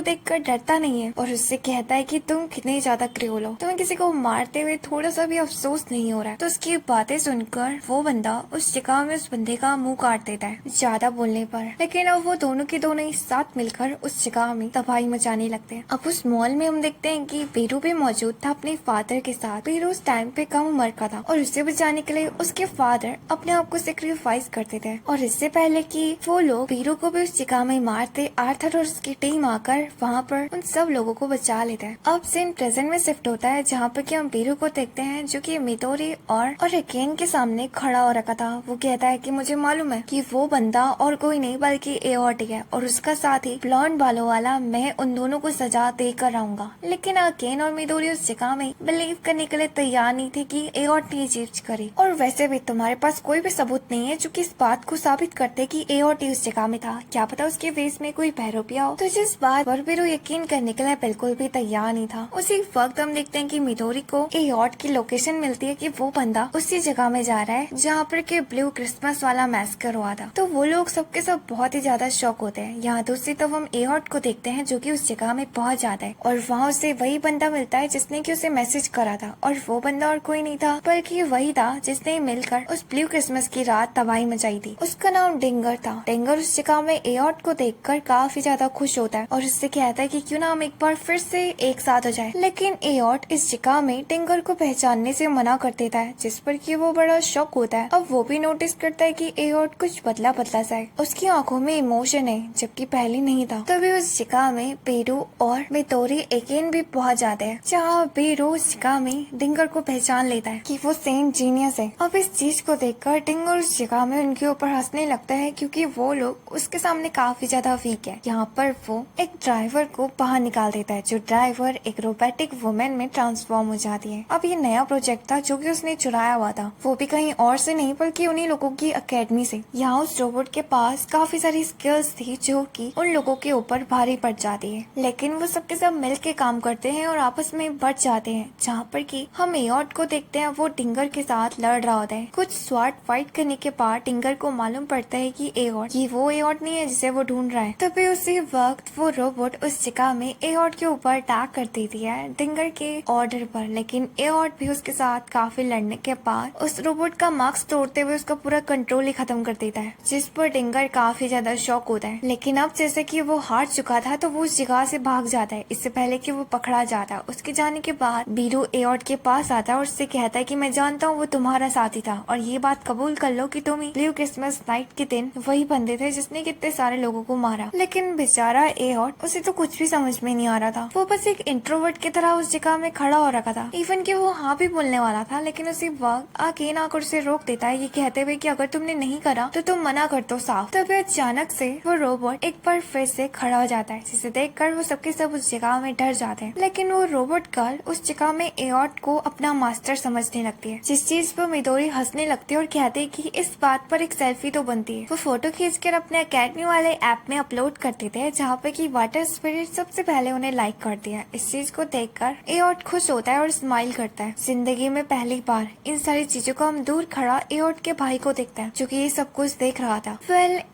देखकर डरता नहीं है और उससे कहता है कि तुम कितने ज्यादा क्रूर हो, तुम्हें किसी को मारते हुए थोड़ा सा भी अफसोस नहीं हो रहा है। तो उसकी बातें सुनकर वो बंदा उस जगह में उस बंदे का मुंह काट देता है ज्यादा बोलने पर। लेकिन अब वो दोनों के दोनों ही साथ मिलकर उस जगह में तबाही मचाने लगते हैं। अब उस मॉल में हम देखते हैं कि बीरू भी मौजूद था अपने फादर के साथ। बीरू उस टाइम पे कम उम्र का था और उसे बचाने के लिए उसके फादर अपने आप को सेक्रीफाइस करते थे और इससे पहले कि वो लोग बीरू को भी उस जगह में मारते, आर्थर और उसकी टीम आकर वहाँ पर उन सब लोगों को बचा लेते हैं। अब सीन प्रेजेंट में शिफ्ट होता है जहाँ पर कि हम बीरू को देखते हैं जो कि मिथोरी और एकेन के सामने खड़ा हो रखा था। वो कहता है कि मुझे मालूम है कि वो बंदा और कोई नहीं बल्कि एओर्ट है और उसका साथी ब्लॉन्ड बालों वाला, मैं उन दोनों को सजा देकर आऊंगा। लेकिन एकेन और मिथोरी उस जगह में बिलीव करने के लिए तैयार नहीं थे कि एओर्ट ने चीज करी। और वैसे भी तुम्हारे पास कोई भी सबूत नहीं है जो कि इस बात को साबित करते कि एओर्ट उस जगह में था, क्या पता उसके फेस में कोई बहरूपिया हो। तो जिस बात पर बीरू यकीन करने के लिए बिल्कुल भी तैयार नहीं था। उसी वक्त हम देखते हैं कि मिथोरी को एओर्ट की लोकेशन मिलती है कि वो बंदा उसी जगह में जा रहा है जहाँ पर के ब्लू क्रिसमस वाला मैस्कर हुआ था। तो वो लोग सबके सब बहुत ही ज्यादा शॉक होते हैं। यहाँ दूसरी तरफ हम एओर्ट को देखते हैं जो कि उस जगह में पहुंच जाता है और वहाँ उसे वही बंदा मिलता है जिसने कि उसे मैसेज करा था और वो बंदा और कोई नहीं था बल्कि वही था जिसने मिलकर उस ब्लू क्रिसमस की रात तबाही मचाई थी। उसका नाम डिंगर था। डिंगर उस जगह में एओर्ट को देखकर काफी ज्यादा खुश होता है और उससे कहता है कि क्यों ना हम एक बार फिर से एक साथ हो जाए। लेकिन एओर्ट इस जगह में डिंगर को पहचानने से मना कर देता है जिस पर कि वो बड़ा शॉक होता है। अब वो भी नोटिस करता है कि एओर्ट कुछ बदला बदला सा है, उसकी आंखों में इमोशन है जबकि पहले नहीं था। तभी उस जगह में बीरू और मिथोरी एकेन भी पहुंच जाते हैं जहाँ बीरू उस जगह में डिंगर को पहचान लेता है कि वो सेंट जीनियस है। अब इस चीज को देखकर डिंगर उस जगह में उनके ऊपर हंसने लगता है क्योंकि वो लोग उसके सामने काफी ज्यादा वीक है। यहाँ पर वो एक ड्राइवर को बाहर निकाल देता है जो ड्राइवर एक रोबोटिक वुमेन में ट्रांसफॉर्म हो जाती है। अब ये नया प्रोजेक्ट था जो कि उसने चुराया हुआ था, वो भी कहीं और से नहीं बल्कि उन्हीं लोगों की अकेडमी से। यहाँ उस रोबोट के पास काफी सारी स्किल्स थी जो कि उन लोगों के ऊपर भारी पड़ जाती है, लेकिन वो सबके सब मिल के काम करते हैं और आपस में बढ़ जाते हैं। जहाँ पर कि हम एओर्ट को देखते हैं वो डिंगर के साथ लड़ रहा होता है। कुछ स्वाट फाइट करने के बाद डिंगर को मालूम पड़ता है कि एओर्ट ये वो एओर्ट नहीं है जिसे वो ढूंढ रहा है। तभी उसी वक्त वो रोबोट उस जगह में एओर्ट के ऊपर अटैक कर देती है डिंगर के ऑर्डर पर। लेकिन एओर्ट भी उसके साथ काफी लड़ने के बाद उस रोबोट का मास्क तोड़ते हुए उसका पूरा कंट्रोल ही खत्म कर देता है जिस पर डिंगर काफी ज्यादा शॉक होता है। लेकिन अब जैसे कि वो हार चुका था तो वो उस जगह से भाग जाता है इससे पहले कि वो पकड़ा जाता। उसके जाने के बाद बीरू एओर्ट के पास आता है और उससे कहता है कि मैं जानता हूँ वो तुम्हारा साथी था और ये बात कबूल कर लो कि तुम ब्लू क्रिसमस नाइट के दिन वही बंदे थे जिसने कितने सारे लोगों को मारा। लेकिन बेचारा एओर्ट उसे तो कुछ भी समझ में नहीं आ रहा था। वो बस एक इंट्रोवर्ट की तरह उस जगह में खड़ा हो रखा था। इवन कि वो हाँ भी बोलने वाला था लेकिन उसी वक्त एकेन आकर उसे रोक देता है ये कहते हुए कि अगर तुमने नहीं करा तो तुम मना कर दो साफ। तभी अचानक से वो रोबोट एक बार फिर से खड़ा हो जाता है जिसे देखकर वो सबके सब उस जगह में डर जाते हैं। लेकिन वो रोबोट गर्ल उस जगह में एओर्ट को अपना मास्टर समझने लगती है जिस चीज पर मिथोरी हंसने लगती है और कहते हैं कि इस बात पर एक सेल्फी तो बनती होती है। वो फोटो खींचकर अपने अकेडमी वाले ऐप में अपलोड कर देते हैं, जहाँ पे कि वाटर स्पिरिट सबसे पहले उन्हें लाइक करती है। इस चीज को देखकर एओर्ट खुश होता है और स्माइल करता है। जिंदगी में पहली बार इन सारी चीजों को हम दूर खड़ा एओर्ट के भाई को देखते हैं, जो कि ये सब कुछ देख रहा था।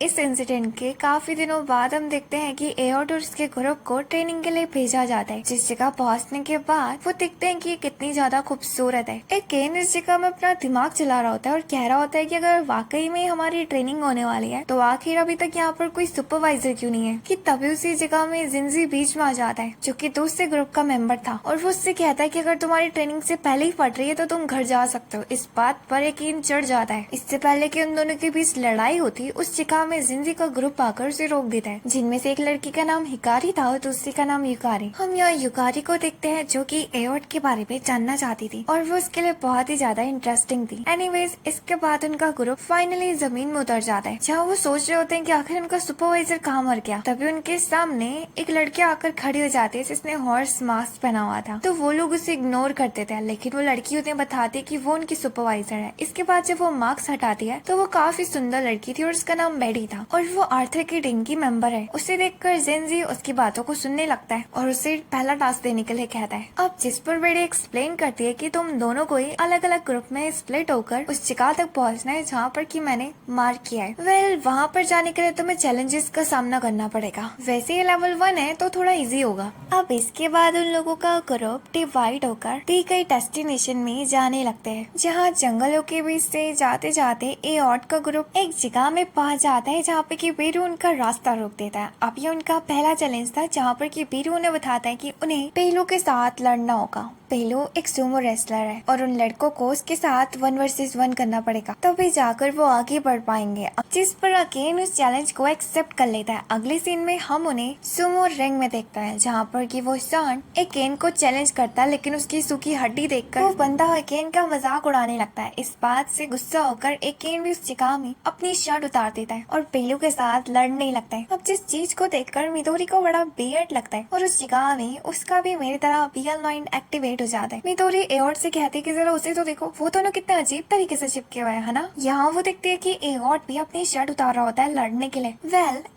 इस इंसिडेंट के काफी दिनों बाद हम देखते हैं कि एओर्ट और उसके ग्रुप को ट्रेनिंग के लिए भेजा जाता है। जिस जगह पहुंचने के बाद वो देखते हैं कि ये कितनी ज्यादा खूबसूरत है। एक केन इस जगह में अपना दिमाग चला रहा होता है और कह रहा होता है कि अगर वाकई में हमारी ट्रेनिंग होने वाली है तो आखिर अभी तक यहाँ पर कोई सुपरवाइजर क्यों नहीं है। कि तभी उसी जगह में जिंजी बीच में आ जाता है, जो कि दूसरे ग्रुप का मेंबर था, और वो उससे कहता है कि अगर तुम्हारी ट्रेनिंग से पहले ही पड़ रही है तो तुम घर जा सकते हो। इस बात पर यकीन चढ़ जाता है। इससे पहले कि उन दोनों के बीच लड़ाई होती, उस जगह में जिंजी का ग्रुप आकर उसे रोक देता है, जिनमें से एक लड़की का नाम हिकारी था और दूसरी का नाम युकारी। हम यहाँ युकारी को देखते हैं, जो कि एओर्ट के बारे में जानना चाहती थी और वो उसके लिए बहुत ही ज्यादा इंटरेस्टिंग थी। एनीवेज, इसके बाद उनका ग्रुप फाइनली जमीन में उतर जाता है, जहाँ वो सोच रहे होते हैं कि आखिर उनका सुपरवाइजर कहाँ मर गया। तभी उनके सामने एक लड़की आकर खड़ी हो जाती है, जिसने हॉर्स मास्क पहना हुआ था। तो वो लोग उसे इग्नोर कर देते हैं, लेकिन वो लड़की उन्हें बताती है कि वो उनकी सुपरवाइजर है। इसके बाद जब वो मास्क हटाती है तो वो काफी सुंदर लड़की थी और उसका नाम बेडी था और वो आर्थर की टीम की मेंबर है। उसे देखकर जेंजी उसकी बातों को सुनने लगता है और उसे पहला टास्क देने के लिए कहता है। अब जिस पर बेडी एक्सप्लेन करती है कि तुम दोनों को ही अलग अलग ग्रुप में स्प्लिट होकर उस जगह तक पहुंचना है जहाँ पर कि मैंने मार्क किया है। वहाँ पर जाने के लिए तुम्हें चैलेंजेस का सामना करना पड़ेगा। वैसे ये लेवल 1 है तो थोड़ा इजी होगा। अब इसके बाद उन लोगों का ग्रुप डिवाइड होकर दी गई डेस्टिनेशन में जाने लगते हैं, जहाँ जंगलों के बीच से जाते जाते एओर्ट का ग्रुप एक जगह में पहुंच जाता है, जहाँ पे कि बीरू उनका रास्ता रोक देता है। अब ये उनका पहला चैलेंज था, जहाँ पर कि बीरू उन्हें बताता है कि उन्हें पेलू के साथ लड़ना होगा। पेलू एक सुमो रेसलर है और उन लड़कों को उसके साथ 1 वर्सेस 1 करना पड़ेगा, तभी जाकर वो आगे बढ़ पाएंगे। अब जिस पर अकेन उस चैलेंज को एक्सेप्ट कर लेता है। अगले सीन में हम उन्हें सुमो रिंग में देखते हैं, जहाँ पर कि वो सान एकेन को चैलेंज करता है, लेकिन उसकी सूखी हड्डी देखकर वो बंदा एकेन का मजाक उड़ाने लगता है। इस बात से गुस्सा होकर एकेन भी उस जगह में अपनी शर्ट उतार देता है और पेलू के साथ लड़ने लगता है। अब जिस चीज को देखकर मिदोरी को बड़ा वियर्ड लगता है और उस जगह में उसका भी मेरी तरह रियल माइंड एक्टिवेट हो जाता है। मिदोरी एओर्ट से कहती है कि जरा उसे तो देखो, वो दोनों कितने अजीब तरीके से चिपके हुए है ना। यहाँ वो देखते हैं कि एओर्ट भी अपनी शर्ट उतार रहा होता है लड़ने के लिए।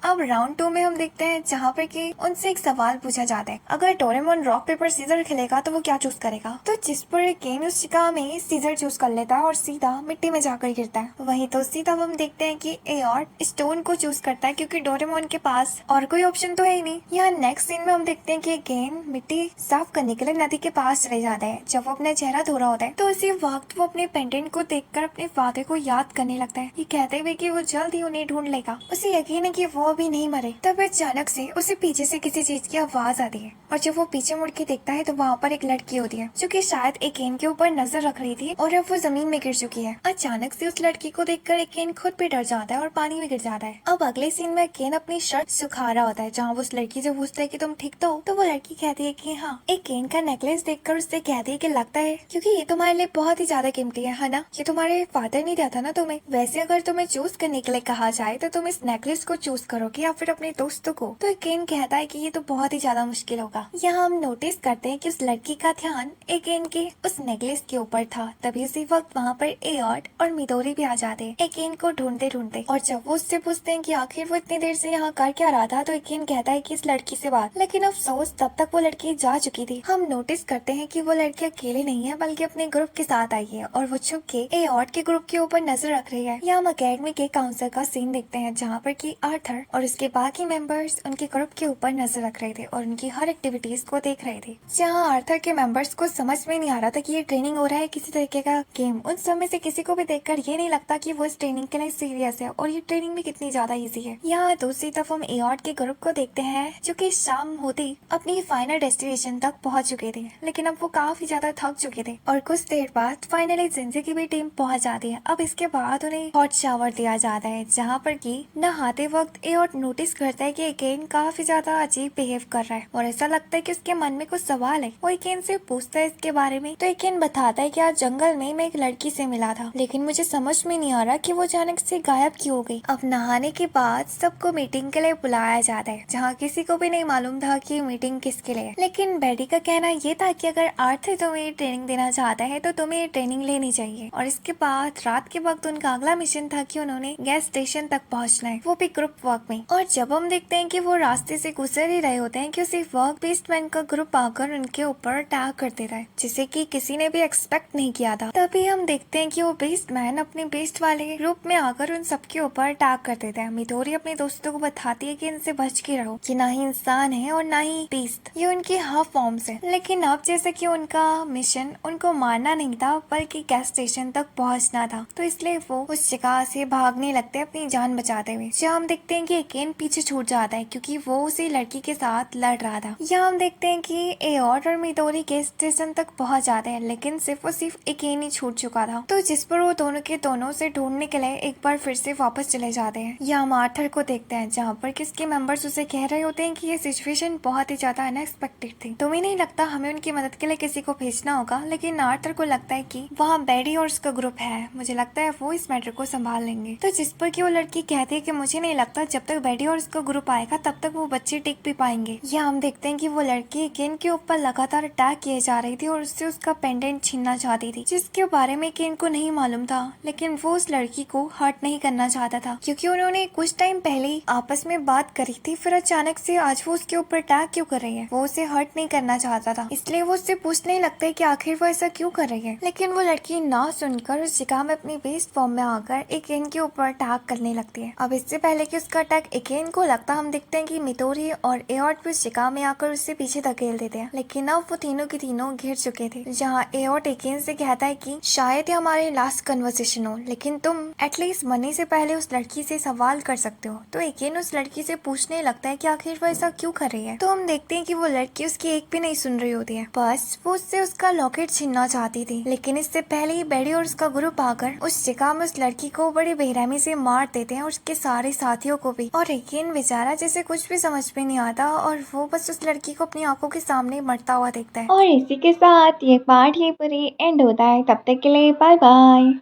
अब राउंड 2 में हम देखते हैं, जहाँ पर कि उनसे एक सवाल पूछा जाता है, अगर डोरेमोन रॉक पेपर सीजर खेलेगा तो वो क्या चूज करेगा। तो जिस पर केन उस जगह में सीजर चूज कर लेता है और सीधा मिट्टी में जाकर गिरता है। वहीं तो सीधा हम देखते हैं कि एओर्ट स्टोन को चूज करता है, क्योंकि डोरेमोन के पास और कोई ऑप्शन तो है ही नहीं। यहाँ नेक्स्ट सीन में हम देखते हैं कि केन मिट्टी साफ करने के लिए नदी के पास चले जाता है। जब वो अपना चेहरा धो रहा होता है तो उसी वक्त वो अपने पेंडेंट को देखकर अपने वादे को याद करने लगता है, ये कहते हुए कि वो जल्द ही उन्हें ढूंढ लेगा। उसे यकीन है कि वो अभी नहीं मरे। तब अचानक से उसे पीछे से किसी चीज की आवाज आती है और जब वो पीछे मुड़ के देखता है तो वहाँ पर एक लड़की होती है, जो कि शायद एकेन के ऊपर नजर रख रही थी और अब वो जमीन में गिर चुकी है। अचानक से उस लड़की को देखकर एकेन खुद भी डर जाता है और पानी में गिर जाता है। अब अगले सीन में एकेन अपनी शर्ट सुखा रहा होता है, जहाँ वो उस लड़की से पूछता है कि तुम ठीक तो वो लड़की कहती है कि हाँ। एकेन का नेकलेस देखकर उससे कहती है कि लगता है क्योंकि ये तुम्हारे लिए बहुत ही ज्यादा कीमती है ना। ये तुम्हारे फादर नहीं दिया था ना तुम्हें। वैसे अगर तुम्हें चूज करने के लिए कहा जाए तो तुम इस नेकलेस को चूज करोगे या फिर अपने दोस्तों को। तो एकेन कहता है कि ये तो बहुत ही ज्यादा मुश्किल होगा। यहाँ हम नोटिस करते हैं कि उस लड़की का ध्यान एकेन के उस नेकलेस के ऊपर था। तभी उसी वक्त वहाँ पर एओर्ट और मिदोरी भी आ जाते हैं एकेन को ढूंढते ढूंढते। और जब वो उससे पूछते हैं कि आखिर वो इतनी देर से यहाँ कर क्या रहा था, तो एकेन कहता है कि इस लड़की से बात। लेकिन अफसोस तब तक वो लड़की जा चुकी थी। हम नोटिस करते हैं कि वो लड़की अकेले नहीं है, बल्कि अपने ग्रुप के साथ आई है और वो छुप के एओर्ट के ग्रुप के ऊपर नजर रख रही है। यहाँ हम अकेडमी के काउंसिल का सीन देखते हैं, जहाँ पर कि आर्थर और उसके बाकी मेंबर्स उनके ग्रुप के ऊपर नजर रख रहे थे और उनकी हर एक्टिविटीज को देख रहे थे। जहाँ आर्थर के मेंबर्स को समझ में नहीं आ रहा था कि ये ट्रेनिंग हो रहा है किसी तरीके का गेम। उन समय से किसी को भी देखकर ये नहीं लगता कि वो इस ट्रेनिंग के लिए सीरियस है और ये ट्रेनिंग भी कितनी ज्यादा इजी है। यहाँ दूसरी तरफ हम एओर्ट के ग्रुप को देखते हैं, जो कि शाम होती अपनी फाइनल डेस्टिनेशन तक पहुंच चुके थे, लेकिन अब वो काफी ज्यादा थक चुके थे। और कुछ देर बाद फाइनली जिंजी की भी टीम पहुंच जाती है। अब इसके बाद उन्हें हॉट शावर दिया जाता है, जहाँ पर कि नहाते वक्त एओर्ट नोटिस करता है कि एकेन काफी ज्यादा अजीब बिहेव कर रहा है और ऐसा लगता है कि उसके मन में कुछ सवाल है। वो एकेन से पूछता है इसके बारे में, तो एकेन बताता है कि आज जंगल में मैं एक लड़की से मिला था, लेकिन मुझे समझ में नहीं आ रहा कि वो अचानक से गायब क्यों हो गई। अब नहाने के बाद सबको मीटिंग के लिए बुलाया जाता है, जहाँ किसी को भी नहीं मालूम था कि मीटिंग किसके लिए। लेकिन बेडी का कहना ये था कि अगर अगर आर्थर तुम्हें ट्रेनिंग देना चाहता है तो तुम्हें ये ट्रेनिंग लेनी चाहिए। और इसके बाद रात के वक्त उनका अगला मिशन था कि उन्होंने गैस स्टेशन तक पहुंचना है, वो भी ग्रुप वर्क में। और जब हम देखते हैं कि वो रास्ते से गुजर ही रहे होते हैं कि उसे वर्क बेस्ड मैन का ग्रुप आकर उनके ऊपर अटैक कर देता है, जिसे कि किसी ने भी एक्सपेक्ट नहीं किया था। तभी हम देखते हैं कि वो बेस्ट मैन अपने बेस्ट वाले ग्रुप में आकर उन सबके ऊपर अटैक कर देता है। मिडोरी अपने दोस्तों को बताती है कि इनसे बच के रहो, कि ना ही इंसान है और ना ही बीस्ट, ये उनकी हाफ फॉर्म्स है। लेकिन अब जैसे कि उनका मिशन उनको मारना नहीं था बल्कि गैस स्टेशन तक पहुंचना था, तो इसलिए वो उस जगह से भागने लगते हैं अपनी जान बचाते हुए। जहाँ हम देखते हैं कि केन पीछे छूट जाता है क्योंकि वो उसी लड़की के साथ लड़ रहा था। यहाँ हम देखते हैं कि एओर्ड और मिडोरी गैस स्टेशन तक पहुंच जाते हैं, लेकिन सिर्फ और सिर्फ केन ही छूट चुका था। तो जिस पर वो दोनों के दोनों से ढूंढने के लिए एक बार फिर से वापस चले जाते हैं। यहाँ हम आर्थर को देखते हैं जहाँ पर किसके मेंबर्स उसे कह रहे होते हैं कि ये सिचुएशन बहुत ही ज्यादा अनएक्सपेक्टेड थी, तुम्हें नहीं लगता हमें उनकी मदद के लिए किसी को भेजना होगा? लेकिन आर्थर को लगता है कि वहाँ बेडी और उसका ग्रुप है, मुझे लगता है वो इस मैटर को संभाल लेंगे। तो जिस पर कि वो लड़की कहती है कि मुझे नहीं लगता जब तक बेडी और उसका ग्रुप आएगा तब तक वो बच्चे टिक भी पाएंगे। यहाँ हम देखते हैं कि वो लड़की केन के ऊपर लगातार अटैक किए जा रही थी और उससे उसका पेंडेंट छीनना चाहती थी, जिसके बारे में केन को नहीं मालूम था। लेकिन वो उस लड़की को हर्ट नहीं करना चाहता था क्योंकि उन्होंने कुछ टाइम पहले ही आपस में बात करी थी, फिर अचानक से आज वो उसके ऊपर अटैक क्यों कर रही है? वो उसे हर्ट नहीं करना चाहता था, इसलिए वो उससे पूछने लगता है कि आखिर वो ऐसा क्यों कर रही है। लेकिन वो लड़की ना सुनकर उस जगह में अपनी बेस्ट फॉर्म में आकर एकेन के ऊपर अटैक करने लगती है। अब इससे पहले कि उसका अटैक एकेन को लगता, हम देखते हैं कि मिडोरी और एओर्ड भी उस जगह में आकर उससे पीछे धकेल देते हैं। लेकिन अब वो तीनों के तीनों घिर चुके थे। जहाँ एओर्ड एकेन से कहता है कि शायद ये हमारे लास्ट कन्वर्सेशन हो, लेकिन तुम एटलीस्ट मरने से पहले उस लड़की से सवाल कर सकते हो। तो एकेन उस लड़की से पूछने लगता है कि आखिर वो ऐसा क्यों कर रही है। तो हम देखते हैं कि वो लड़की उसकी एक भी नहीं सुन रही होती है, बस वो उससे उसका लॉकेट छीनना चाहती थी। लेकिन इससे पहले ही बेडी और उसका ग्रुप आकर उस जगह में उस लड़की को बड़ी बेरहमी से मार देते हैं और उसके सारे साथियों को भी। और एकेन बेचारा जैसे कुछ भी समझ में नहीं आता और वो बस उस लड़की को अपनी आंखों के सामने मरता हुआ देखता है। और इसी के साथ ये पार्ट यहीं पर ही एंड होता है। तब तक के लिए बाय बाय।